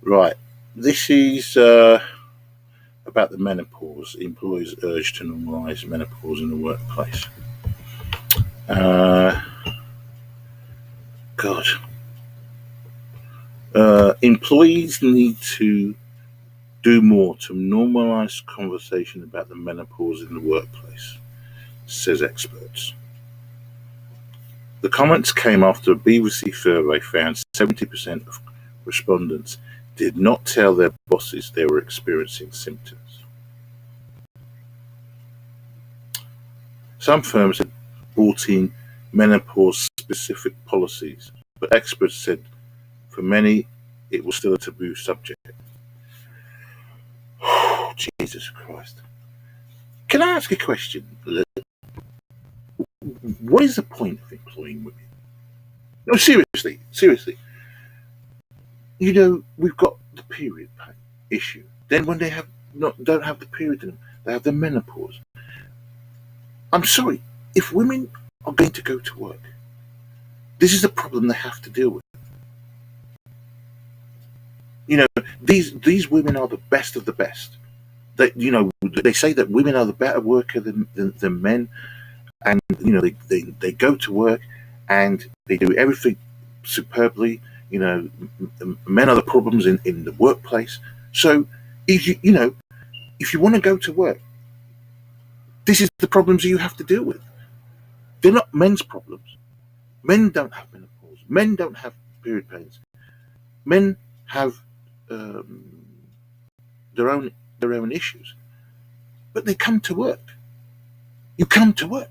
Right. This is about the menopause. Employers urge to normalise menopause in the workplace. Uh, God. Employees need to do more to normalise conversation about the menopause in the workplace, says experts. The comments came after a BBC survey found 70% of respondents did not tell their bosses they were experiencing symptoms. Some firms had brought in menopause-specific policies, but experts said for many it was still a taboo subject. Jesus Christ. Can I ask a question? What is the point of employing women? No, seriously, seriously. We've got the period pain issue. Then when they don't have the period in them, they have the menopause. I'm sorry, if women are going to go to work, this is the problem they have to deal with. You know, these women are the best of the best. They say that women are the better worker than men, and they go to work and they do everything superbly. Men are the problems in the workplace. So if you want to go to work, this is the problems you have to deal with. They're not men's problems. Men don't have menopause. Men don't have period pains. Men have um, their own issues, but they come to work. You come to work.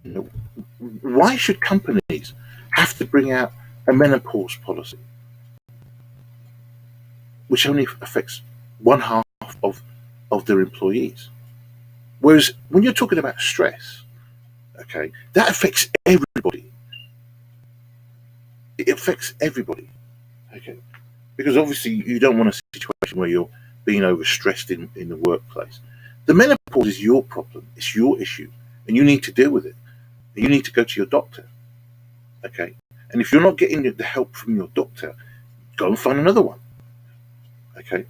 You know, why should companies have to bring out a menopause policy, which only affects one half of of their employees? Whereas when you're talking about stress, okay, that affects everybody. It affects everybody. Okay, because obviously you don't want a situation where you're being overstressed in the workplace. The menopause is your problem. It's your issue, and you need to deal with it. And you need to go to your doctor. Okay, and if you're not getting the help from your doctor, go and find another one. Okay,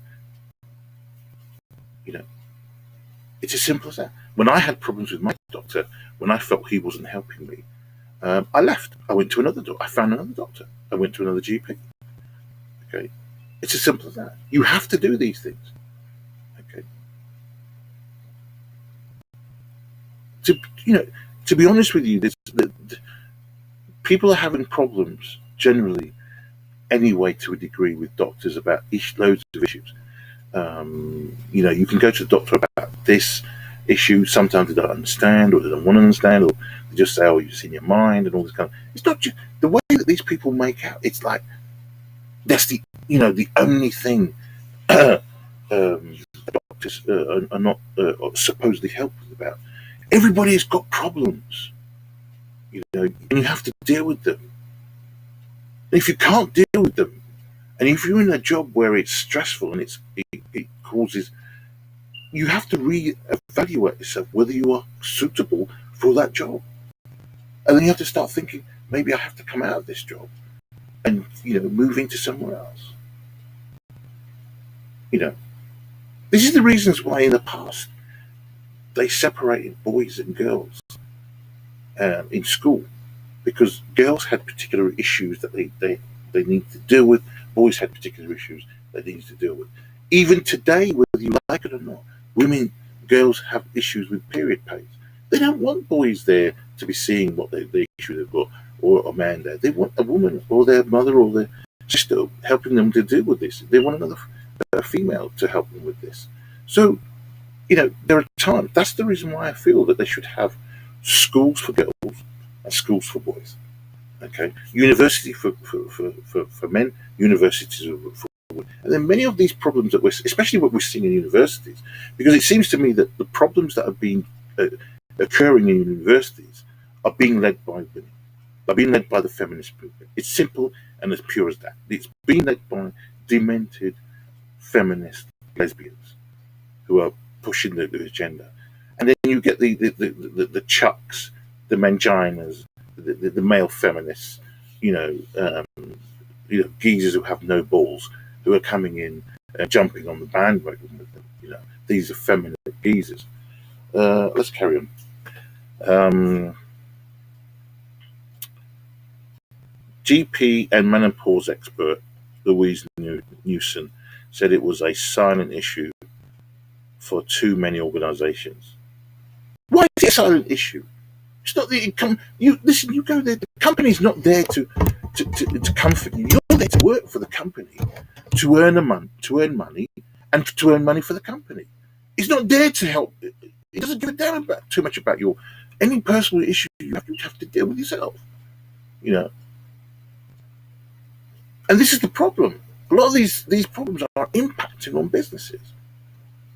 you know it's as simple as that. When I had problems with my doctor, when I felt he wasn't helping me, I left. I went to another doctor. I found another doctor. I went to another GP. Okay, it's as simple as that. You have to do these things. Okay, to you know, to be honest with you, people are having problems generally anyway to a degree with doctors about loads of issues. You can go to the doctor about this issue. Sometimes they don't understand, or they don't want to understand, or they just say, "Oh, you've seen your mind," and all this kind of. It's not just the way that these people make out. It's like that's the only thing doctors are not supposedly helpful about. Everybody has got problems, and you have to deal with them. And if you can't deal with them, and if you're in a job where it's stressful and it causes, you have to re-evaluate yourself whether you are suitable for that job, and then you have to start thinking maybe I have to come out of this job and move into somewhere else. You know, this is the reasons why in the past they separated boys and girls in school because girls had particular issues that they needed to deal with. Boys had particular issues they needed to deal with. Even today, whether you like it or not, girls have issues with period pains. They don't want boys there to be seeing what the issue they've got, or a man there. They want a woman or their mother or their sister helping them to deal with this. They want another female to help them with this. So, there are times. That's the reason why I feel that they should have schools for girls and schools for boys. Okay, university for men, universities for women. And then many of these problems that especially what we're seeing in universities, because it seems to me that the problems that have been occurring in universities are being led by women, are being led by the feminist movement. It's simple and as pure as that. It's being led by demented feminist lesbians who are pushing the agenda. And then you get the chucks, the manginas, the male feminists, you know, geezers who have no balls, who are coming in and jumping on the bandwagon with them. These are feminine geezers. Let's carry on. GP and menopause expert Louise Newson said it was a silent issue for too many organisations. Why is it a silent issue? It's not that you listen. You go there. The company's not there to comfort you. You're there to work for the company, to earn money, and to earn money for the company. It's not there to help. It doesn't give a damn too much about any personal issue you have to deal with yourself. And this is the problem. A lot of these problems are impacting on businesses.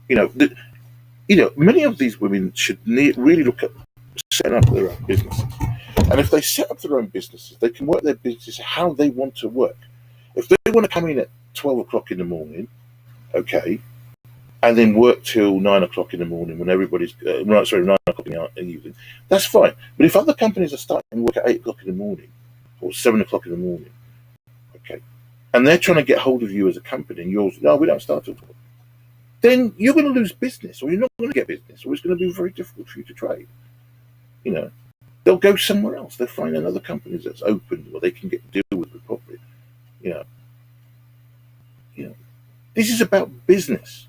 Many of these women should really look at setting up their own businesses. And if they set up their own businesses, they can work their business how they want to work. If they want to come in at 12 o'clock in the morning, okay, and then work till 9 o'clock in the morning when everybody's 9 o'clock in the evening, that's fine. But if other companies are starting work at 8 o'clock in the morning or 7 o'clock in the morning, okay, and they're trying to get hold of you as a company, and yours, no, we don't start till 12, then you're going to lose business, or you're not going to get business, or it's going to be very difficult for you to trade. They'll go somewhere else. They'll find another company that's open where they can deal with it properly. This is about business.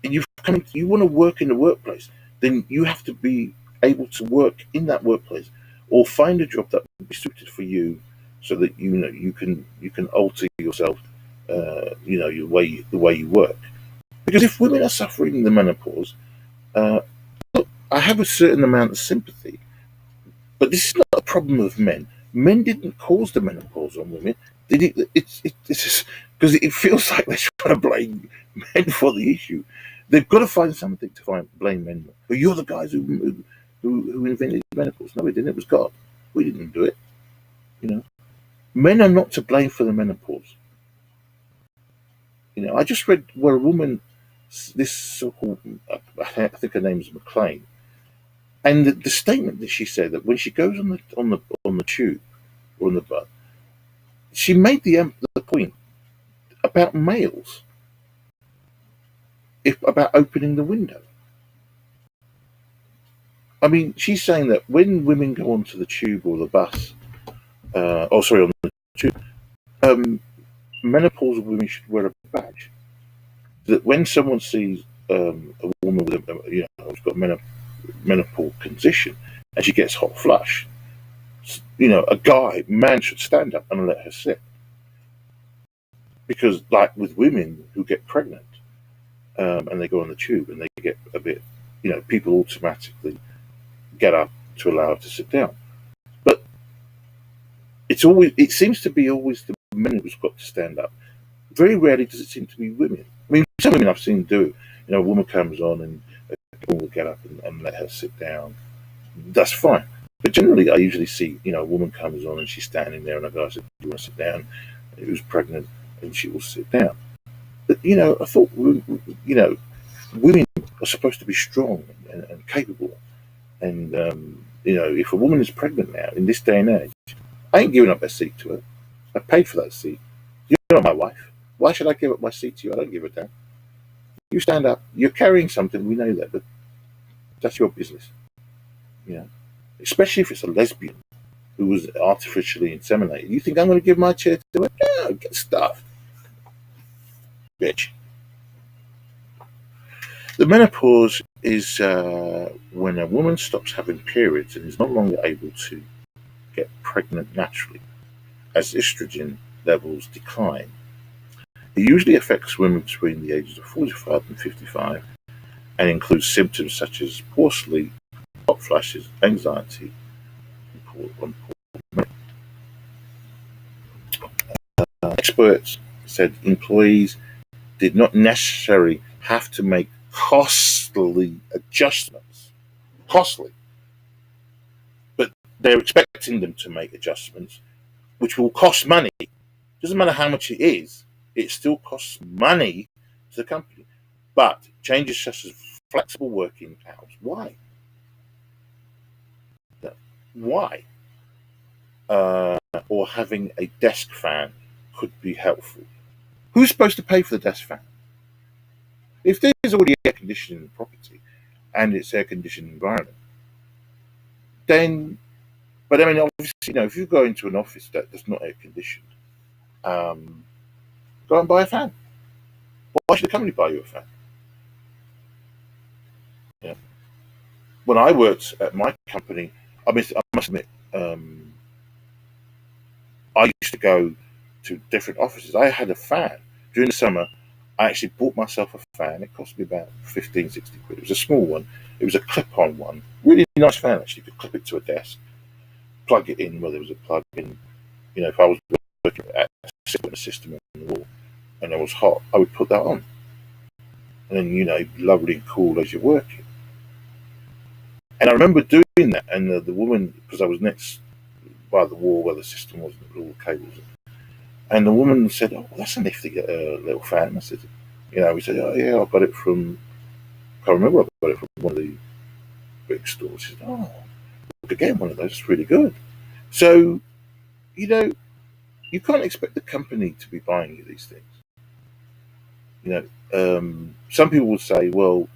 And you want to work in the workplace, then you have to be able to work in that workplace, or find a job that will be suited for you, so that you can alter yourself, the way you work. Because if women are suffering the menopause, look, I have a certain amount of sympathy, but this is not a problem of men. Men didn't cause the menopause on women. It's because it feels like they're trying to blame men for the issue. They've got to find something to blame men. But you're the guys who invented menopause. No, we didn't. It was God. We didn't do it. Men are not to blame for the menopause. I just read where a woman, this so-called, I think her name is McLean, and the statement that she said, that when she goes on the tube or on the bus, she made the point about males, about opening the window. I mean, she's saying that when women go onto the tube or the bus, on the tube, menopausal women should wear a badge. That when someone sees a woman with who's got menopause condition, and she gets hot flush, a man should stand up and let her sit. Because, like with women who get pregnant, and they go on the tube and they get a bit, people automatically get up to allow her to sit down. But it seems to be always the men who's got to stand up. Very rarely does it seem to be women. I mean, some women I've seen do it. A woman comes on and will get up and let her sit down. That's fine. But generally, I usually see, a woman comes on and she's standing there, and a guy said, "Do you want to sit down?" Who's pregnant, and she will sit down. But I thought, women are supposed to be strong and capable. And if a woman is pregnant now in this day and age, I ain't giving up that seat to her. I paid for that seat. You're not my wife. Why should I give up my seat to you? I don't give a damn. You stand up. You're carrying something. We know that, but that's your business. Especially if it's a lesbian who was artificially inseminated. You think I'm going to give my chair to her? No, get stuffed, bitch. The menopause is when a woman stops having periods and is no longer able to get pregnant naturally, as estrogen levels decline. It usually affects women between the ages of 45 and 55, and includes symptoms such as poor sleep, hot flushes, anxiety, and poor memory. Experts said employees did not necessarily have to make costly adjustments. Costly. But they're expecting them to make adjustments, which will cost money. Doesn't matter how much it is, it still costs money to the company. But changes such as flexible working hours, why? Why? uh, or having a desk fan could be helpful. Who's supposed to pay for the desk fan? If there's already air conditioning in the property and it's air conditioned environment, then, but I mean, obviously, if you go into an office that's not air conditioned, um, go and buy a fan. Why should the company buy you a fan? You know? When I worked at my company, I must admit, I used to go to different offices. I had a fan during the summer. I actually bought myself a fan. It cost me about 15, 60 quid. It was a small one. It was a clip-on one. Really nice fan, actually. You could clip it to a desk, plug it in where there was a plug in. If I was working at a system on the wall and it was hot, I would put that on. And then, lovely and cool as you're working. And I remember doing that. And the woman, because I was next by the wall where the system was, and all the cables. And the woman said, "Oh, that's a nifty little fan." I said, we said, "Oh, yeah, I got it from, I can't remember, I got it from one of the big stores." She said, "Oh, again, one of those is really good." So, you know, you can't expect the company to be buying you these things. Some people would say, "Well,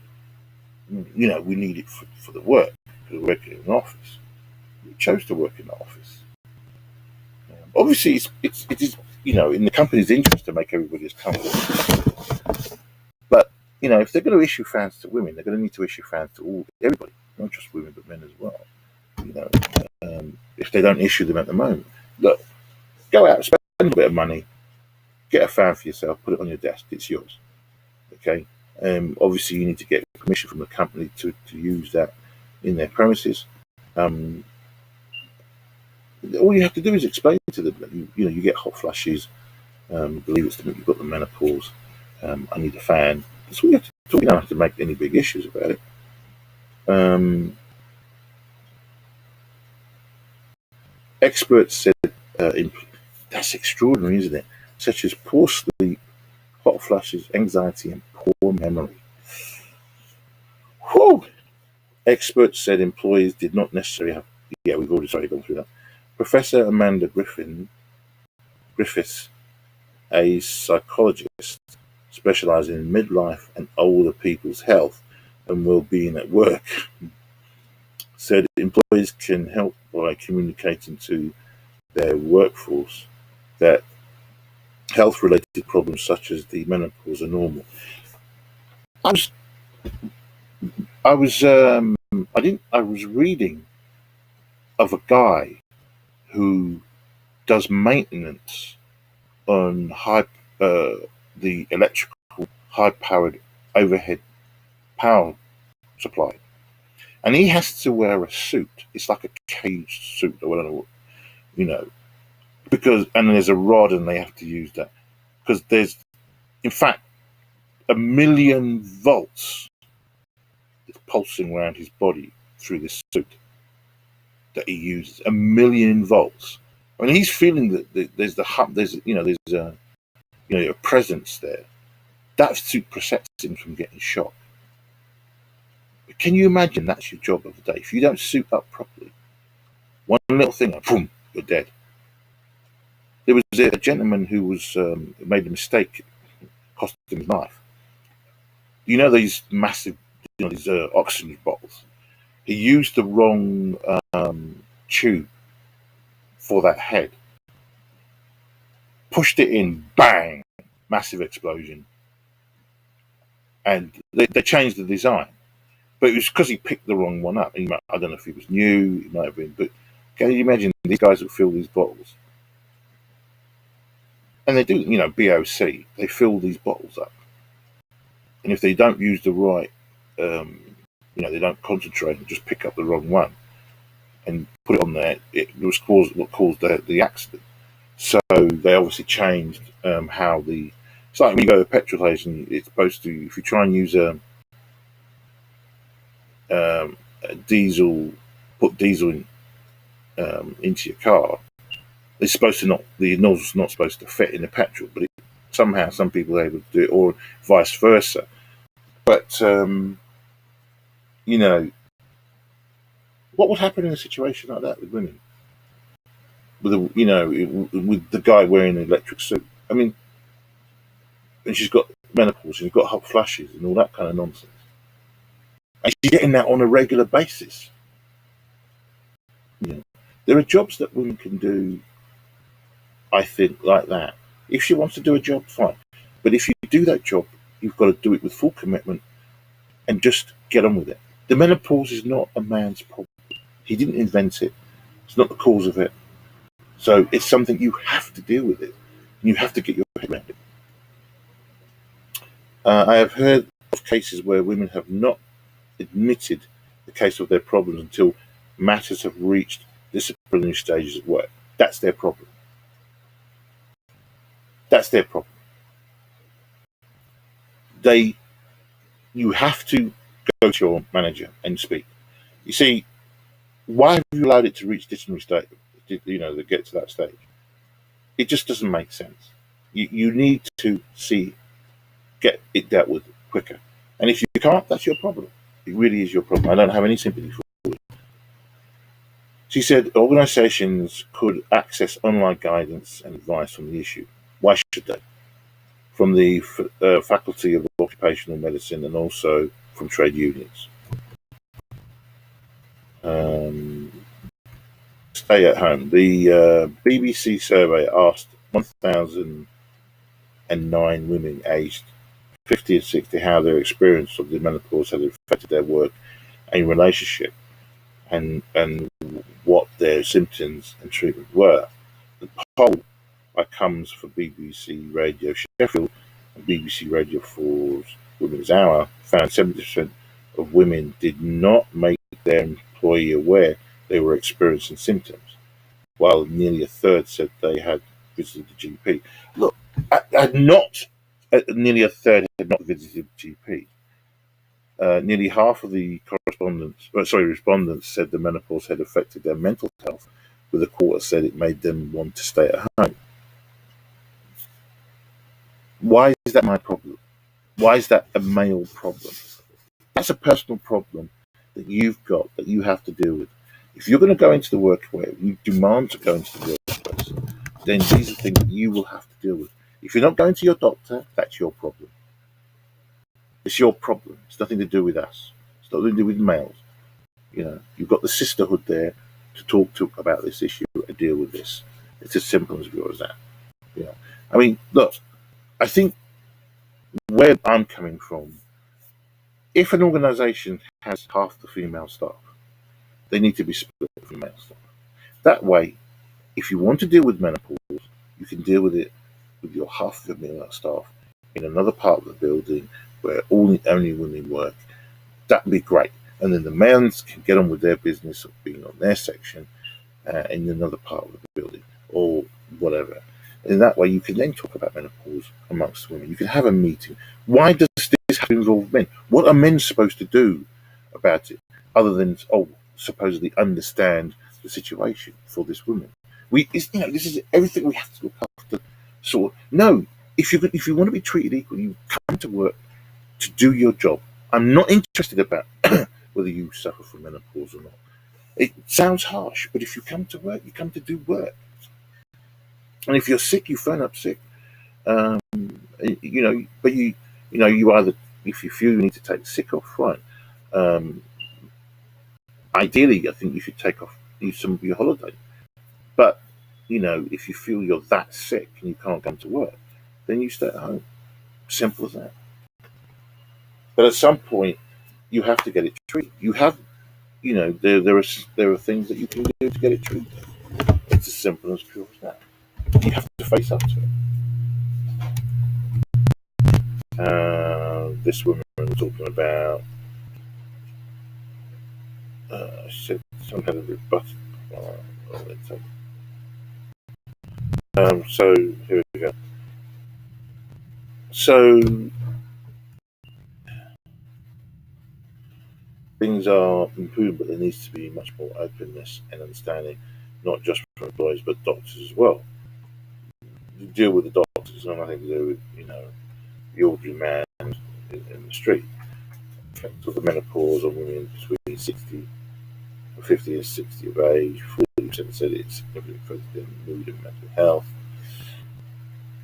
we need it for the work, because we're working in an office." We chose to work in the office. Obviously, it is, in the company's interest to make everybody as comfortable. But if they're going to issue fans to women, they're going to need to issue fans to everybody, not just women but men as well. If they don't issue them at the moment, look, go out, spend a bit of money, get a fan for yourself, put it on your desk. It's yours. Okay. Obviously, you need to get permission from the company to use that in their premises. All you have to do is explain to them that you get hot flushes. Believe it's you've got the menopause. I need a fan. That's all you have to do. You don't have to make any big issues about it. Experts said, that's extraordinary, isn't it? Such as poor sleep, hot flushes, anxiety, and poor memory. Whew! Experts said employees did not necessarily have. Yeah, we've already gone through that. Professor Amanda Griffiths, a psychologist specializing in midlife and older people's health and well-being at work, said employees can help by communicating to their workforce that health-related problems such as the menopause are normal. I was, I was, I didn't. I was reading of a guy who does maintenance on the electrical high-powered overhead power supply, and he has to wear a suit. It's like a caged suit, or whatever, you know, and there's a rod, and they have to use that because there's, in fact, 1,000,000 volts is pulsing around his body through this suit that he uses. 1,000,000 volts. I mean, he's feeling that there's a presence there. That suit protects him from getting shot. But can you imagine that's your job of the day? If you don't suit up properly, one little thing, and boom, you're dead. There was a gentleman who made a mistake, cost him his life. These massive, these oxygen bottles. He used the wrong tube for that head. Pushed it in, bang, massive explosion. And they changed the design. But it was because he picked the wrong one up. I don't know if he was new, he might have been, but can you imagine these guys that fill these bottles? And they do, BOC, they fill these bottles up. And if they don't use the right, they don't concentrate and just pick up the wrong one and put it on there, it was what caused the accident. So they obviously changed how it's like when you go to a petrol station, it's supposed to, if you try and use a diesel, put diesel into your car, it's supposed to not, the nozzle's not supposed to fit in the petrol, but somehow some people are able to do it, or vice versa. But what would happen in a situation like that with women? with with the guy wearing an electric suit. I mean, and she's got menopause, and she's got hot flushes and all that kind of nonsense. And she's getting that on a regular basis. You know, there are jobs that women can do, I think, like that. If she wants to do a job, fine. But if you do that job, you've got to do it with full commitment and just get on with it. The menopause is not a man's problem. He didn't invent it. It's not the cause of it. So it's something you have to deal with it. You have to get your head around it. I have heard of cases where women have not admitted the case of their problems until matters have reached disciplinary stages at work. That's their problem. That's their problem. You have to go to your manager and speak. You see, why have you allowed it to reach disciplinary stage? To get to that stage, it just doesn't make sense. You need to get it dealt with quicker. And if you can't, that's your problem. It really is your problem. I don't have any sympathy for it. She said organisations could access online guidance and advice on the issue. Why should they? From the Faculty of Occupational Medicine and also from trade unions. Stay at home. The BBC survey asked 1,009 women aged 50 and 60 how their experience of the menopause had affected their work and relationship, and what their symptoms and treatment were. The poll comes for BBC Radio Sheffield and BBC Radio 4's Women's Hour found 70% of women did not make their employee aware they were experiencing symptoms, while nearly a third said they had visited the GP. Look, nearly a third had not visited the GP. Nearly half of the respondents said the menopause had affected their mental health, with a quarter said it made them want to stay at home. Why is that my problem? Why is that a male problem? That's a personal problem that you've got, that you have to deal with. If you're going to go into the workplace, you demand to go into the workplace, then these are things that you will have to deal with. If you're not going to your doctor, that's your problem. It's your problem. It's nothing to do with us. It's nothing to do with males. You've got the sisterhood there to talk to about this issue and deal with this. It's as simple as that. I mean, look, I think where I'm coming from, if an organisation has half the female staff, they need to be split from male staff. That way, if you want to deal with menopause, you can deal with it with your half of the female staff in another part of the building where only women work. That'd be great. And then the males can get on with their business of being on their section in another part of the building or whatever. In that way, you can then talk about menopause amongst women. You can have a meeting. Why does this have to involve men? What are men supposed to do about it, other than supposedly understand the situation for this woman? This is everything we have to look after. No, if you want to be treated equally, you come to work to do your job. I'm not interested about whether you suffer from menopause or not. It sounds harsh, but if you come to work, you come to do work. And if you're sick, you phone up sick. But you either, if you feel you need to take sick off, fine. Ideally, I think you should use some of your holiday. But, if you feel you're that sick and you can't come to work, then you stay at home. Simple as that. But at some point, you have to get it treated. There are things that you can do to get it treated. It's as simple as pure as that. You have to face up to it. This woman was talking about, she said some kind of rebuttal. So here we go. So things are improved, but there needs to be much more openness and understanding, not just for employees but doctors as well. You deal with the doctors, it's not nothing to do with the ordinary man in the street. Effect of the menopause on women between 60 50 and 60 of age. 40% said it's significantly affected their mood and mental health.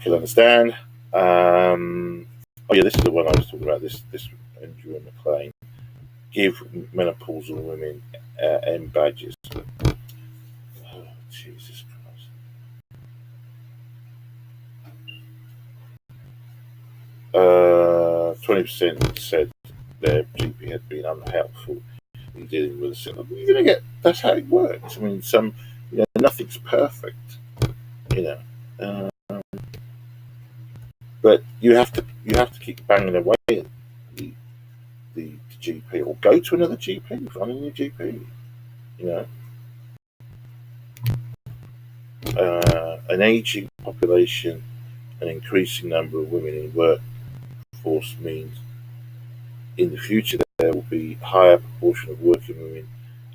Can understand. Oh yeah, this is the one I was talking about. This Andrew McLean. Give menopausal women M badges. Oh, Jesus Christ. 20% said their GP had been unhelpful in dealing with the symptom. You're gonna get. That's how it works. I mean, nothing's perfect. You know. But you have to keep banging away at the GP, or go to another GP, find a new GP. You know, an aging population, an increasing number of women in workforce means in the future there will be a higher proportion of working women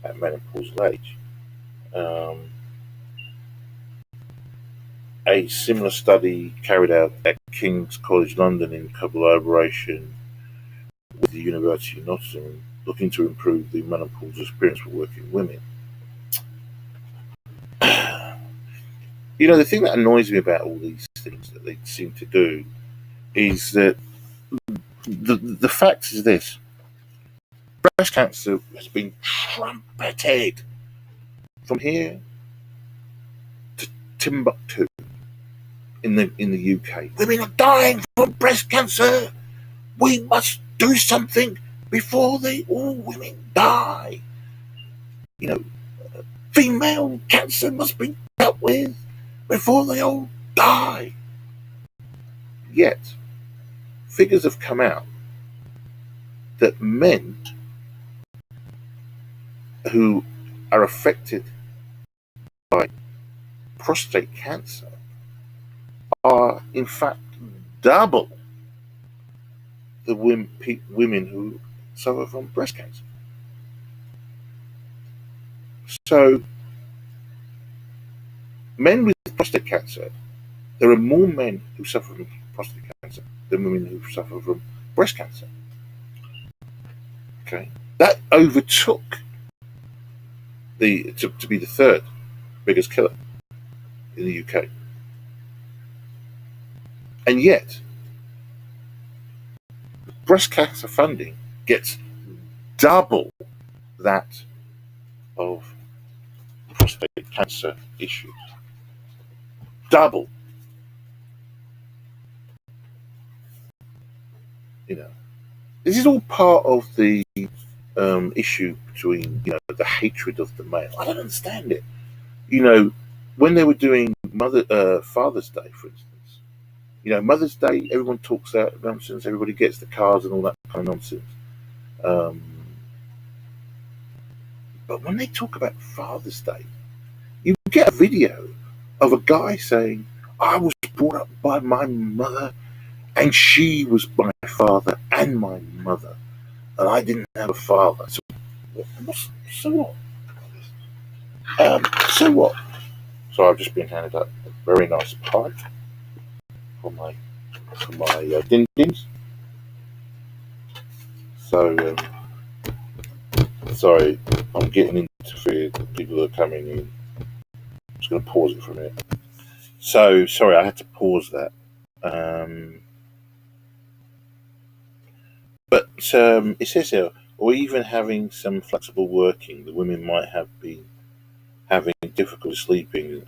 at menopausal age. A similar study carried out at King's College London in collaboration with the University of Nottingham, looking to improve the menopausal experience for working women. You know, the thing that annoys me about all these things that they seem to do is that the fact is this: breast cancer has been trumpeted from here to Timbuktu in the UK. Women are dying from breast cancer. We must do something before all women die. You know, female cancer must be dealt with before they all die. Yet, figures have come out that men who are affected by prostate cancer are, in fact, double the women who suffer from breast cancer. So, men with prostate cancer, there are more men who suffer from prostate cancer than women who suffer from breast cancer. Okay, that overtook to be the third biggest killer in the UK, and yet breast cancer funding gets double that of prostate cancer issues. Double. You know, this is all part of the issue between, the hatred of the male. I don't understand it. You know, when they were doing Father's Day, for instance, Mother's Day, everyone talks that nonsense. Everybody gets the cards and all that kind of nonsense. But when they talk about Father's Day, you get a video of a guy saying, "I was brought up by my mother, and she was my father and my mother, and I didn't have a father." So what? So what? So I've just been handed up a very nice pie for my din dins. So sorry, I'm getting interfered. People are coming in. I'm just going to pause it for a minute. So sorry, I had to pause that. But it says here, or even having some flexible working, the women might have been having difficulty sleeping,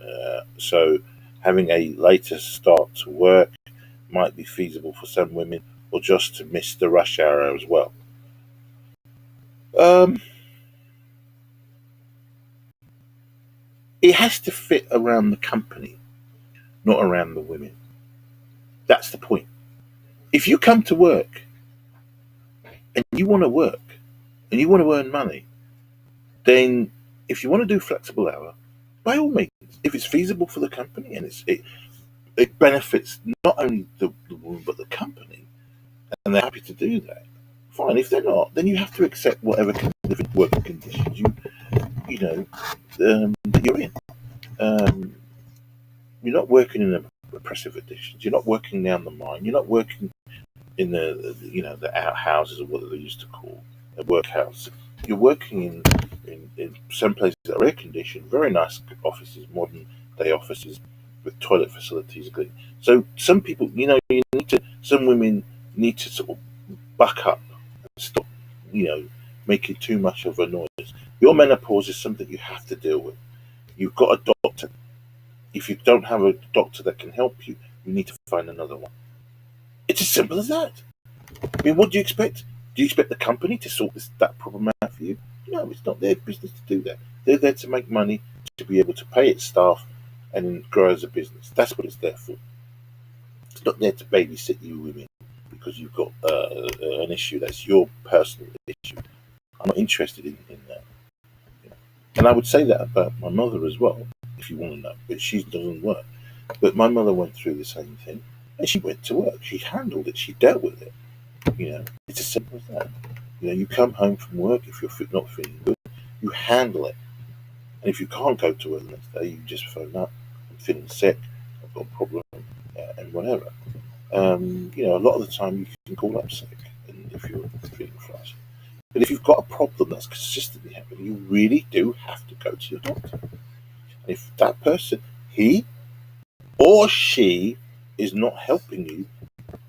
so having a later start to work might be feasible for some women, or just to miss the rush hour as well. It has to fit around the company, not around the women. That's the point. If you come to work and you want to work and you want to earn money, then if you want to do flexible hour, by all means, if it's feasible for the company and it benefits not only the woman but the company, and they're happy to do that, fine. If they're not, then you have to accept whatever different working conditions that you're in. You're not working in oppressive conditions. You're not working down the mine. You're not working in the outhouses, or what they used to call the workhouse. you're working in some places that are air conditioned, very nice offices, modern day offices with toilet facilities. So some people, some women need to sort of buck up and stop, you know, making too much of a noise. Your menopause is something you have to deal with. You've got a doctor. If you don't have a doctor that can help you, you need to find another one. It's as simple as that. I mean, what do you expect? Do you expect the company to sort that problem out for you? No, it's not their business to do that. They're there to make money, to be able to pay its staff, and grow as a business. That's what it's there for. It's not there to babysit you women because you've got an issue that's your personal issue. I'm not interested in that. And I would say that about my mother as well, if you want to know. But she doesn't work. But my mother went through the same thing, and she went to work. She handled it. She dealt with it. It's as simple as that. You come home from work if you're not feeling good, you handle it. And if you can't go to work the next day, you just phone up. I'm feeling sick. I've got a problem, and whatever. A lot of the time you can call up sick, and if you're feeling frustrated. But if you've got a problem that's consistently happening, you really do have to go to your doctor. And if that person, he or she, is not helping you,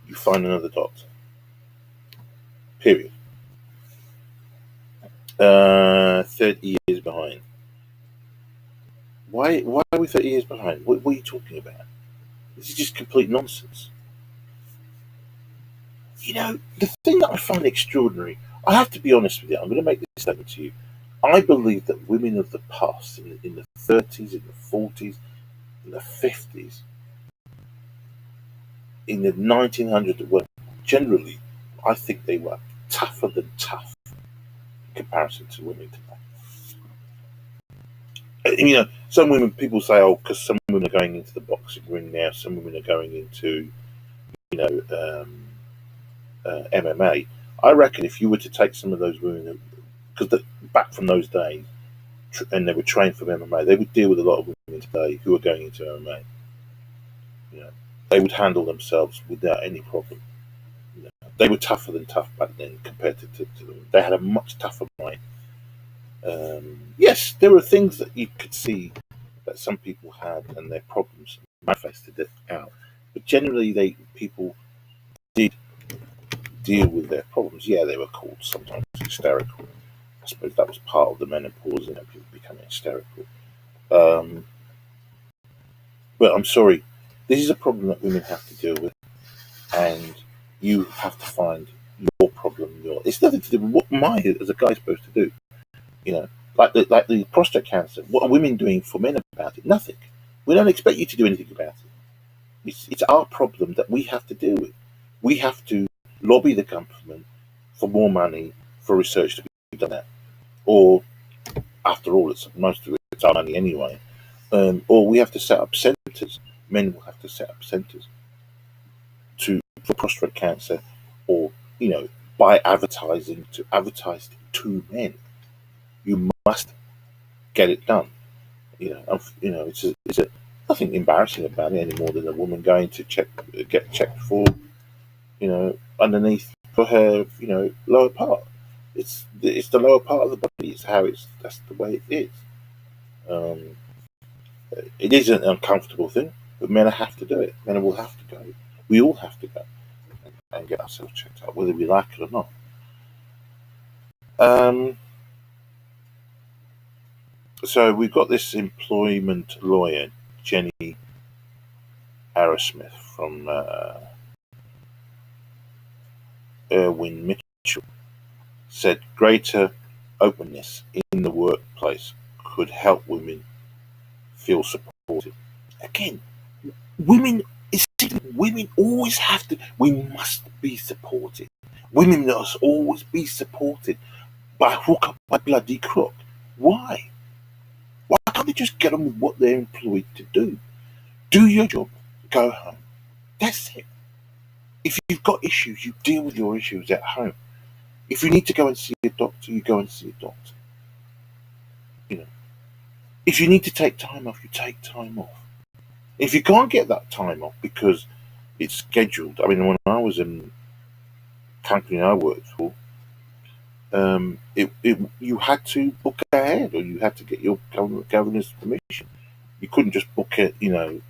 you find another doctor. Period. 30 years behind. Why are we 30 years behind? What are you talking about? This is just complete nonsense. The thing that I find extraordinary, I have to be honest with you, I'm going to make this statement to you. I believe that women of the past, in the 30s, in the 40s, in the 50s, in the 1900s, well, generally, I think they were tougher than tough in comparison to women today. Some women, people say, oh, because some women are going into the boxing ring now, some women are going into, MMA. I reckon if you were to take some of those women, because back from those days, and they were trained from MMA, they would deal with a lot of women today who are going into MMA. They would handle themselves without any problem. They were tougher than tough back then compared to them. They had a much tougher mind. Yes, there were things that you could see that some people had and their problems manifested it out. But generally, people did deal with their problems. Yeah, they were called sometimes hysterical. I suppose that was part of the menopause, people becoming hysterical. But I'm sorry, this is a problem that women have to deal with, and you have to find your problem. It's nothing to do with what am I as a guy supposed to do. Like the prostate cancer. What are women doing for men about it? Nothing. We don't expect you to do anything about it. It's our problem that we have to deal with. We have to lobby the government for more money for research to be done out. Or, after all, most of it's our money anyway. Or we have to set up centres. Men will have to set up centres for prostate cancer, or by advertising to advertise to men. You must get it done. It's nothing embarrassing about it any more than a woman going to get checked for, underneath for her, lower part. It's the lower part of the body. That's the way it is. It is an uncomfortable thing, but men have to do it. Men will have to go. We all have to go and get ourselves checked out, whether we like it or not. So we've got this employment lawyer, Jenny Arrowsmith from Irwin Mitchell, said greater openness in the workplace could help women feel supported. Again, women always have to. We must be supported. Women must always be supported by hook or by bloody crook. Why? Why can't they just get on with what they're employed to do? Do your job, go home. That's it. If you've got issues, you deal with your issues at home. If you need to go and see a doctor, you go and see a doctor. If you need to take time off, you take time off. If you can't get that time off because it's scheduled, I mean, when I was in the company I worked for, You had to book ahead, or you had to get your governor's permission. You couldn't just book it,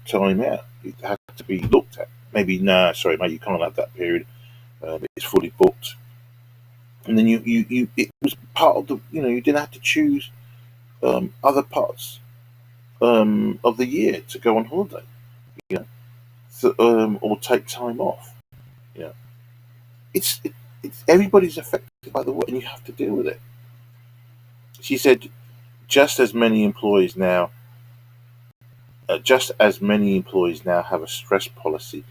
time out. It had to be looked at. Maybe, nah, sorry, mate, you can't have that period. It's fully booked. And then it was part of the, you didn't have to choose other parts of the year to go on holiday, you know, or take time off. You know, it's it, it's everybody's affected by the work, and you have to deal with it. She said, just as many employees now, just as many employees now have a stress policy.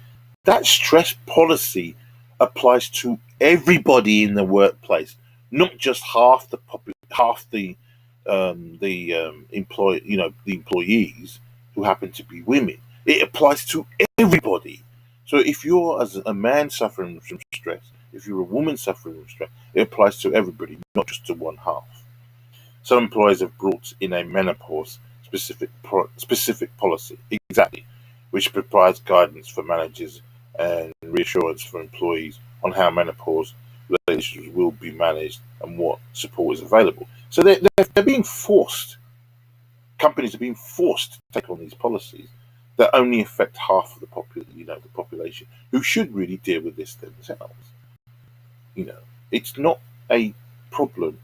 That stress policy applies to everybody in the workplace, not just half the the employees who happen to be women. It applies to everybody. So if you're as a man suffering from stress, if you're a woman suffering from stress, it applies to everybody, not just to one half. Some employers have brought in a menopause specific policy, exactly, which provides guidance for managers and reassurance for employees on how menopause relationships will be managed and what support is available. So they're being forced. Companies are being forced to take on these policies that only affect half of the population, who should really deal with this themselves. You know, it's not a problem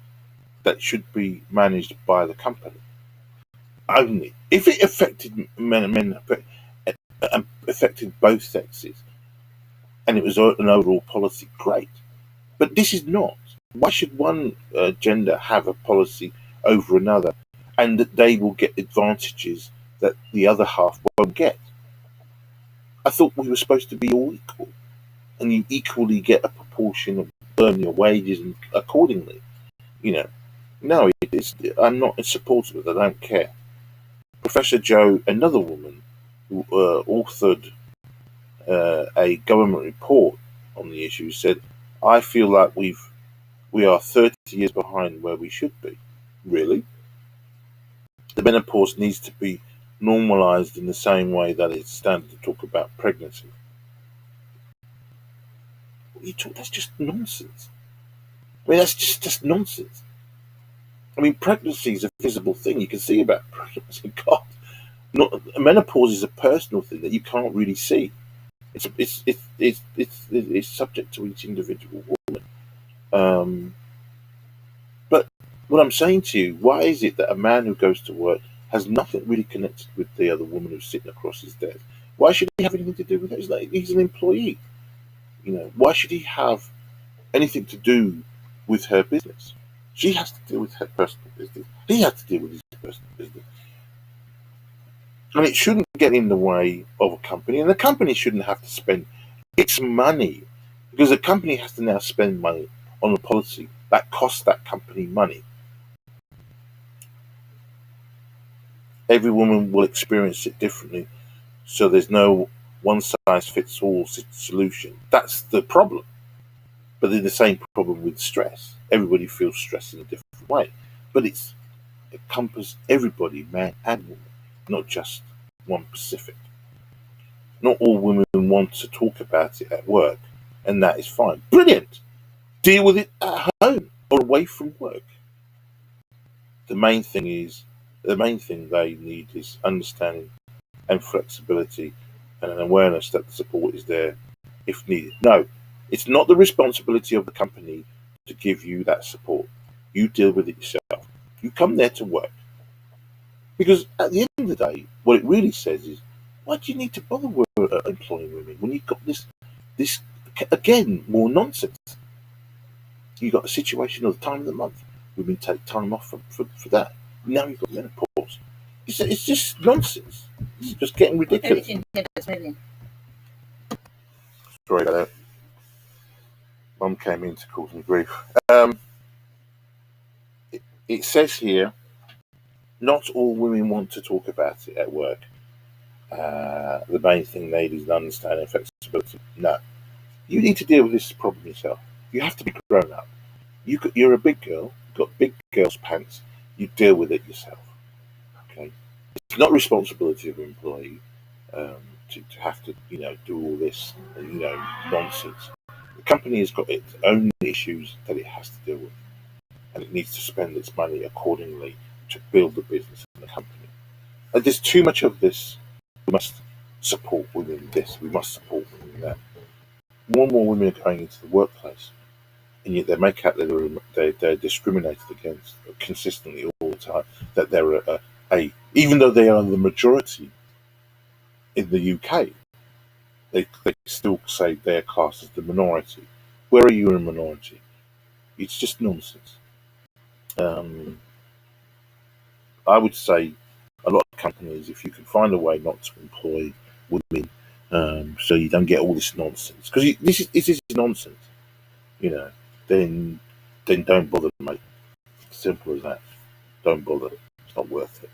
that should be managed by the company only. If it affected men affected both sexes, and it was an overall policy, great. But this is not. Why should one gender have a policy over another, and that they will get advantages that the other half won't get? I thought we were supposed to be all equal, and you equally get a proportion of earn your wages and accordingly. You know, no, I'm not in support of it. I don't care. Professor Joe, another woman who authored a government report on the issue, said, "I feel like we are 30 years behind where we should be. Really, the menopause needs to be normalised in the same way that it's standard to talk about pregnancy." That's just nonsense. I mean, that's just nonsense. I mean, pregnancy is a visible thing. You can see about pregnancy. God, menopause is a personal thing that you can't really see. It's subject to each individual woman. Um, but what I'm saying to you, why is it that a man who goes to work has nothing really connected with the other woman who's sitting across his desk? Why should he have anything to do with it? He's an employee. Why should he have anything to do with her business? She has to deal with her personal business. He has to deal with his personal business. And it shouldn't get in the way of a company, and the company shouldn't have to spend its money, because the company has to now spend money on a policy that costs that company money. Every woman will experience it differently, so there's no one size fits all solution. That's the problem. But it's the same problem with stress. Everybody feels stress in a different way, but it encompasses everybody, man and woman, not just one specific. Not all women want to talk about it at work, and that is fine. Brilliant. Deal with it at home or away from work. The main thing they need is understanding and flexibility, and an awareness that the support is there if needed. No, it's not the responsibility of the company to give you that support. You deal with it yourself. You come there to work. Because at the end of the day, what it really says is, why do you need to bother employing women when you've got this again, more nonsense? You've got a situation of the time of the month. Women take time off for that. Now you've got menopause. It's just nonsense. It's just getting ridiculous. Sorry about that. Mum came in to cause me grief. It says here, not all women want to talk about it at work. The main thing they need is understanding flexibility. No, you need to deal with this problem yourself. You have to be grown up. You're a big girl. You've got big girl's pants. You deal with it yourself. Okay, it's not responsibility of an employee to have to do all this nonsense. The company has got its own issues that it has to deal with. and it needs to spend its money accordingly to build the business and the company. And there's too much of this. We must support women in this. We must support women in that. More and more women are going into the workplace, and yet they make out that they're discriminated against consistently all the time. That they're even though they are the majority in the UK, they still say they're classed as the minority. Where are you a minority? It's just nonsense. Um, I would say a lot of companies, if you can find a way not to employ women, so you don't get all this nonsense, because this is nonsense, you know, then don't bother, mate. Simple as that. Don't bother. It's not worth it.